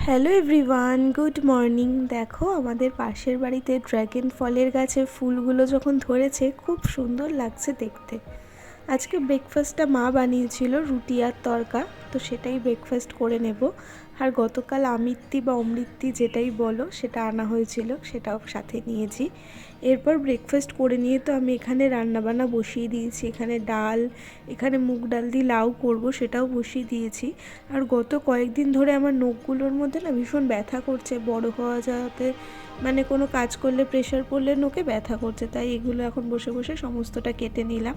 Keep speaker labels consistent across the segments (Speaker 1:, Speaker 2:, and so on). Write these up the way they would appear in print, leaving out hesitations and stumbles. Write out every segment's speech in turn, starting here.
Speaker 1: Hello everyone, good morning. দেখো আমাদের পাশের বাড়িতে ড্র্যাগন ফলের গাছে ফুলগুলো যখন ধরেছে খুব সুন্দর লাগছে দেখতে। আজকে ব্রেকফাস্টটা মা বানিয়েছিল, রুটি আর তড়কা, তো সেটাই ব্রেকফাস্ট করে নেব। আর গতকাল আমৃত্যি বা অমৃত্যি যেটাই বলো সেটা আনা হয়েছিল, সেটাও সাথে নিয়েছি। এরপর ব্রেকফাস্ট করে নিয়ে তো আমি এখানে রান্নাবান্না বসিয়ে দিয়েছি। এখানে ডাল, এখানে মুগ ডাল দিয়ে লাউ করব সেটাও বসিয়ে দিয়েছি। আর গত কয়েকদিন ধরে আমার নখগুলোর মধ্যে না ভীষণ ব্যথা করছে, বড় হওয়া যাতে মানে কোনো কাজ করলে প্রেশার পড়লে নোকে ব্যথা করছে, তাই এগুলো এখন বসে বসে সমস্তটা কেটে নিলাম।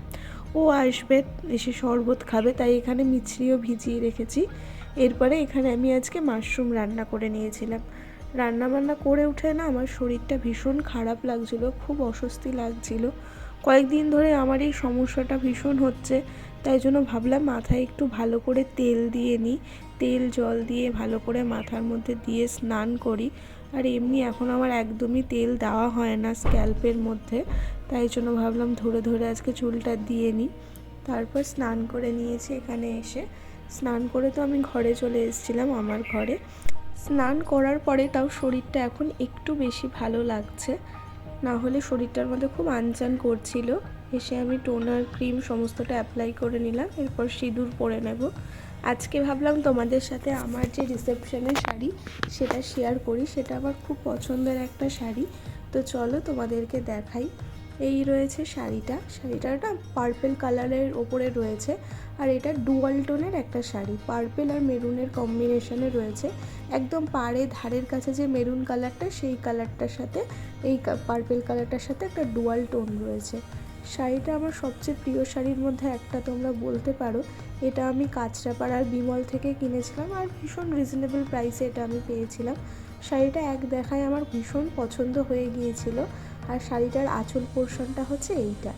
Speaker 1: ও আসবে, এসে শরবত খাবে, তাই এখানে মিছরিও ভিজিয়ে রেখেছি। এরপরে এখানে আমি আজকে মাশরুম রান্না করে নিয়েছিলাম। রান্নাবান্না করে উঠে না আমার শরীরটা ভীষণ খারাপ লাগছিলো, খুব অস্বস্তি লাগছিলো। কয়েকদিন ধরে আমার এই সমস্যাটা ভীষণ হচ্ছে, তাই জন্য ভাবলাম মাথায় একটু ভালো করে তেল দিয়ে নিই, তেল জল দিয়ে ভালো করে মাথার মধ্যে দিয়ে স্নান করি। আর এমনি এখন আমার একদমই তেল দেওয়া হয় না স্ক্যাল্পের মধ্যে, তাই জন্য ভাবলাম ধরে ধরে আজকে চুলটা দিয়ে নিই। তারপর স্নান করে নিয়েছি। এখানে এসে স্নান করে তো আমি ঘরে চলে এসেছিলাম, আমার ঘরে। স্নান করার পরে তাও শরীরটা এখন একটু বেশি ভালো লাগছে, না হলে শরীরটার মধ্যে খুব আনচান করছিল। এসে আমি টোনার ক্রিম সমস্তটা অ্যাপ্লাই করে নিলাম, এরপর সিঁদুর পরে নেব। আজকে ভাবলাম তোমাদের সাথে আমার যে রিসেপশনের শাড়ি সেটা শেয়ার করি, সেটা আমার খুব পছন্দের একটা শাড়ি। তো চলো তোমাদেরকে দেখাই। এই রয়েছে শাড়িটা, শাড়িটা না পার্পেল কালারের ওপরে রয়েছে। আর এটা ডুয়াল টোনের একটা শাড়ি, পার্পেল আর মেরুনের কম্বিনেশনে রয়েছে। একদম পাড়ে ধারের কাছে যে মেরুন কালারটা, সেই কালারটার সাথে এই পার্পেল কালারটার সাথে একটা ডুয়াল টোন রয়েছে। শাড়িটা আমার সবচেয়ে প্রিয় শাড়ির মধ্যে একটা তোমরা বলতে পারো। এটা আমি কাঁচরাপাড়ার বিমল থেকে কিনেছিলাম, আর ভীষণ রিজনেবল প্রাইসে এটা আমি পেয়েছিলাম। শাড়িটা এক দেখায় আমার ভীষণ পছন্দ হয়ে গিয়েছিল। আর শাড়িটার আঁচল পোর্শনটা হচ্ছে এইটা।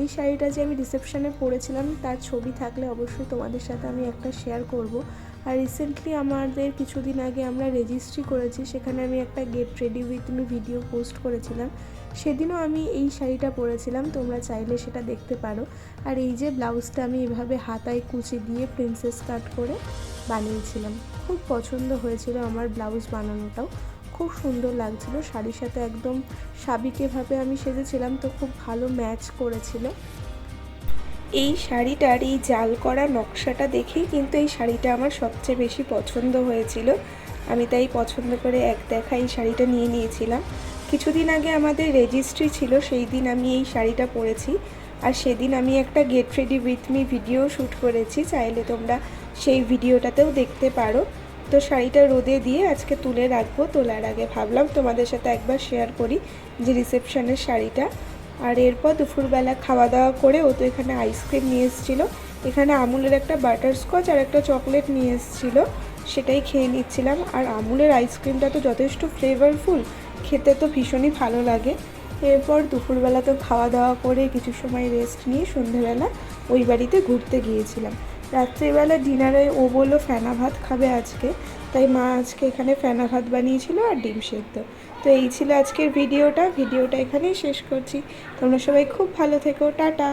Speaker 1: এই শাড়িটা যে আমি রিসেপশনে পরেছিলাম তার ছবি থাকলে অবশ্যই তোমাদের সাথে আমি একটা শেয়ার করব। আর রিসেন্টলি আমাদের কিছুদিন আগে আমরা রেজিস্ট্রি করেছি, সেখানে আমি একটা get ready with me video post করেছিলাম। সেদিনও আমি এই শাড়িটা পরেছিলাম, তোমরা চাইলে সেটা দেখতে পারো। আর এই যে ব্লাউজটা আমি এভাবে হাতায় কুচি দিয়ে প্রিন্সেস কাট করে বানিয়েছিলাম। খুব পছন্দ হয়েছিল আমার ব্লাউজ বানানোটাও, খুব সুন্দর লাগছিল। শাড়ির সাথে একদম সাবিকেভাবে আমি সেজেছিলাম, তো খুব ভালো ম্যাচ করেছিল। এই শাড়িটার এই জাল করা নকশাটা দেখেই কিন্তু এই শাড়িটা আমার সবচেয়ে বেশি পছন্দ হয়েছিল। আমি তাই পছন্দ করে এক দেখা এই শাড়িটা নিয়ে নিয়েছিলাম। কিছুদিন আগে আমাদের রেজিস্ট্রি ছিল, সেই দিন আমি এই শাড়িটা পরেছি। আর সেদিন আমি একটা get ready with me video shoot করেছি, চাইলে তোমরা সেই ভিডিওটাতেও দেখতে পারো। তো শাড়িটা রোদে দিয়ে আজকে তুলে রাখবো। তোলার আগে ভাবলাম তোমাদের সাথে একবার শেয়ার করি যে রিসেপশনের শাড়িটা। আর এরপর দুপুরবেলা খাওয়া দাওয়া করে ও তো এখানে আইসক্রিম নিয়ে এসেছিলো। এখানে আমুলের একটা বাটারস্কচ আর একটা চকলেট নিয়ে এসেছিলো, সেটাই খেয়ে নিচ্ছিলাম। আর আমুলের আইসক্রিমটা তো যথেষ্ট ফ্লেভারফুল, খেতে তো ভীষণই ভালো লাগে। এরপর দুপুরবেলা তো খাওয়া দাওয়া করে কিছু সময় রেস্ট নিয়ে সন্ধেবেলা ওই বাড়িতে ঘুরতে গিয়েছিলাম। রাত্রিবেলা ডিনারে ও বললো ফেনা ভাত খাবে আজকে, তাই মা আজকে এখানে ফেনা ভাত বানিয়েছিল আর ডিম সেদ্ধ। তো এই ছিল আজকের ভিডিওটা এখানেই শেষ করছি। তোমরা সবাই খুব ভালো থেকো, টাটা।